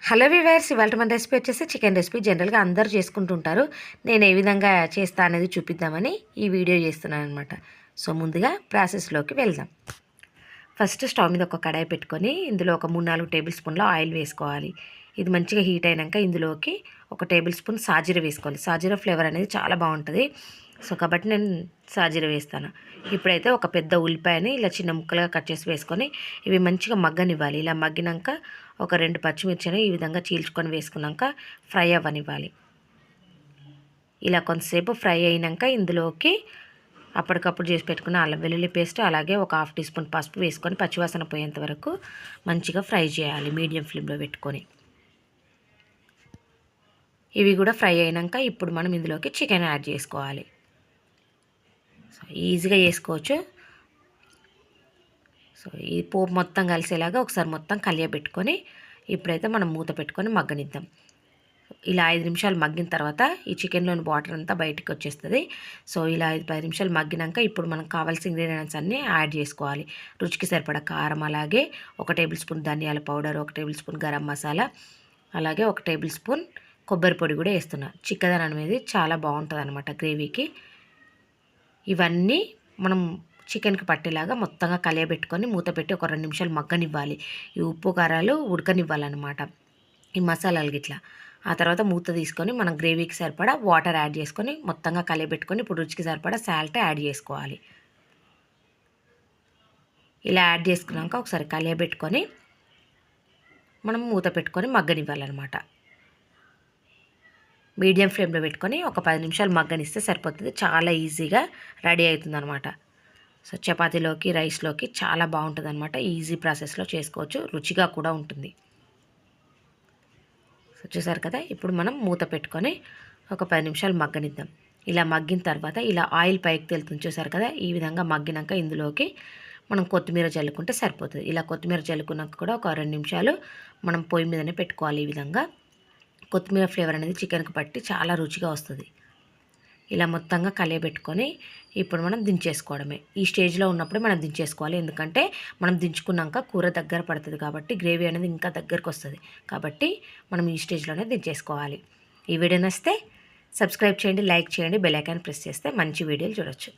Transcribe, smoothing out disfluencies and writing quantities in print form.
Hello viewers, ఇవాళ మన recipe వచ్చేసి చికెన్ రెసిపీ. జనరల్గా అందరూ చేసుకుంటుంటారు. నేను ఏ విధంగా చేస్తా అనేది చూపిద్దామని ఈ వీడియో చేస్తున్నాను అనమాట. సో ముందుగా ప్రాసెస్లోకి వెళ్దాం. ఫస్ట్ స్టవ్ మీద ఒక కడాయి పెట్టుకొని ఇందులో ఒక 3-4 టేబుల్ స్పూన్ల ఆయిల్ వేసుకోవాలి. ఇది మంచిగా హీట్ అయినాక ఇందులోకి ఒక టేబుల్ స్పూన్ సాజీర వేసుకోవాలి. సాజీర ఫ్లేవర్ అనేది చాలా బాగుంటుంది. సో కాబట్టి నేను సాజీర వేస్తాను. ఇప్పుడైతే ఒక పెద్ద ఉల్లిపాయని ఇలా చిన్న ముక్కలుగా కట్ చేసి వేసుకొని ఇవి మంచిగా మగ్గనివ్వాలి. ఇలా మగ్గినాక ఒక 2 పచ్చిమిర్చిని ఈ విధంగా చీల్చుకొని వేసుకున్నాక ఫ్రై అవ్వనివ్వాలి. ఇలా కొంతసేపు ఫ్రై అయినాక ఇందులోకి అప్పటికప్పుడు చేసి పెట్టుకున్న అల్లం వెల్లుల్లి పేస్ట్, అలాగే ఒక 1/2 టీ స్పూన్ పసుపు వేసుకొని పచ్చివాసన పోయేంత వరకు మంచిగా ఫ్రై చేయాలి మీడియం ఫ్లేమ్లో పెట్టుకొని. ఇవి కూడా ఫ్రై అయినాక ఇప్పుడు మనం ఇందులోకి చికెన్ యాడ్ చేసుకోవాలి. సో ఈజీగా చేసుకోవచ్చు. సో ఈ పోపు మొత్తం కలిసేలాగా ఒకసారి మొత్తం కలియబెట్టుకొని ఇప్పుడైతే మనం మూత పెట్టుకొని మగ్గనిద్దాం. ఇలా 5 నిమిషాలు మగ్గిన తర్వాత ఈ చికెన్లోని వాటర్ అంతా బయటికి వచ్చేస్తుంది. సో ఇలా 5-10 నిమిషాలు మగ్గినాక ఇప్పుడు మనకు కావాల్సిన ఇంగ్రీడియంట్స్ అన్నీ యాడ్ చేసుకోవాలి. రుచికి సరిపడా కారం, అలాగే 1 టేబుల్ స్పూన్ ధనియాల powder, 1 table spoon garam masala, అలాగే 1 టేబుల్ స్పూన్ కొబ్బరి పొడి కూడా వేస్తున్నా. చిక్కదనం అనేది చాలా బాగుంటుంది అనమాట గ్రేవీకి. ఇవన్నీ మనం చికెన్కి పట్టేలాగా మొత్తంగా కలియబెట్టుకొని మూత పెట్టి ఒక 2 నిమిషాలు మగ్గనివ్వాలి. ఈ ఉప్పు కారాలు ఉడకనివ్వాలన్నమాట ఈ మసాలాలు గిట్లా. ఆ తర్వాత మూత తీసుకొని మనం గ్రేవీకి సరిపడా వాటర్ యాడ్ చేసుకొని మొత్తంగా కలియబెట్టుకొని ఇప్పుడు రుచికి సరిపడా సాల్ట్ యాడ్ చేసుకోవాలి. ఇలా యాడ్ చేసుకున్నాక ఒకసారి కలియబెట్టుకొని మనం మూత పెట్టుకొని మగ్గనివ్వాలన్నమాట. మీడియం ఫ్లేమ్లో పెట్టుకొని ఒక 10 నిమిషాలు మగ్గనిస్తే సరిపోతుంది. చాలా ఈజీగా రెడీ అవుతుంది అనమాట. సో చపాతీలోకి, రైస్లోకి చాలా బాగుంటుంది అనమాట. ఈజీ ప్రాసెస్లో చేసుకోవచ్చు, రుచిగా కూడా ఉంటుంది. సో చూసారు కదా, ఇప్పుడు మనం మూత పెట్టుకొని ఒక 10 నిమిషాలు మగ్గనిద్దాం. ఇలా మగ్గిన తర్వాత ఇలా ఆయిల్ పైకి తేలుతుంది చూసారు కదా. ఈ విధంగా మగ్గినాక ఇందులోకి మనం కొత్తిమీర చల్లుకుంటే సరిపోతుంది. ఇలా కొత్తిమీర చల్లుకున్నాక కూడా ఒక 2 నిమిషాలు మనం పొయ్యి మీదనే పెట్టుకోవాలి. ఈ విధంగా కొత్తిమీర ఫ్లేవర్ అనేది చికెన్కి పట్టి చాలా రుచిగా వస్తుంది. ఇలా మొత్తంగా కలియబెట్టుకొని ఇప్పుడు మనం దించేసుకోవడమే. ఈ స్టేజ్లో ఉన్నప్పుడే మనం దించేసుకోవాలి. ఎందుకంటే మనం దించుకున్నాక కూర దగ్గర పడుతుంది కాబట్టి గ్రేవీ అనేది ఇంకా దగ్గరకు వస్తుంది. కాబట్టి మనం ఈ స్టేజ్లోనే దించేసుకోవాలి. ఈ వీడియో నచ్చితే సబ్స్క్రైబ్ చేయండి, లైక్ చేయండి, బెల్ ఐకాన్ ప్రెస్ చేస్తే మంచి వీడియోలు చూడొచ్చు.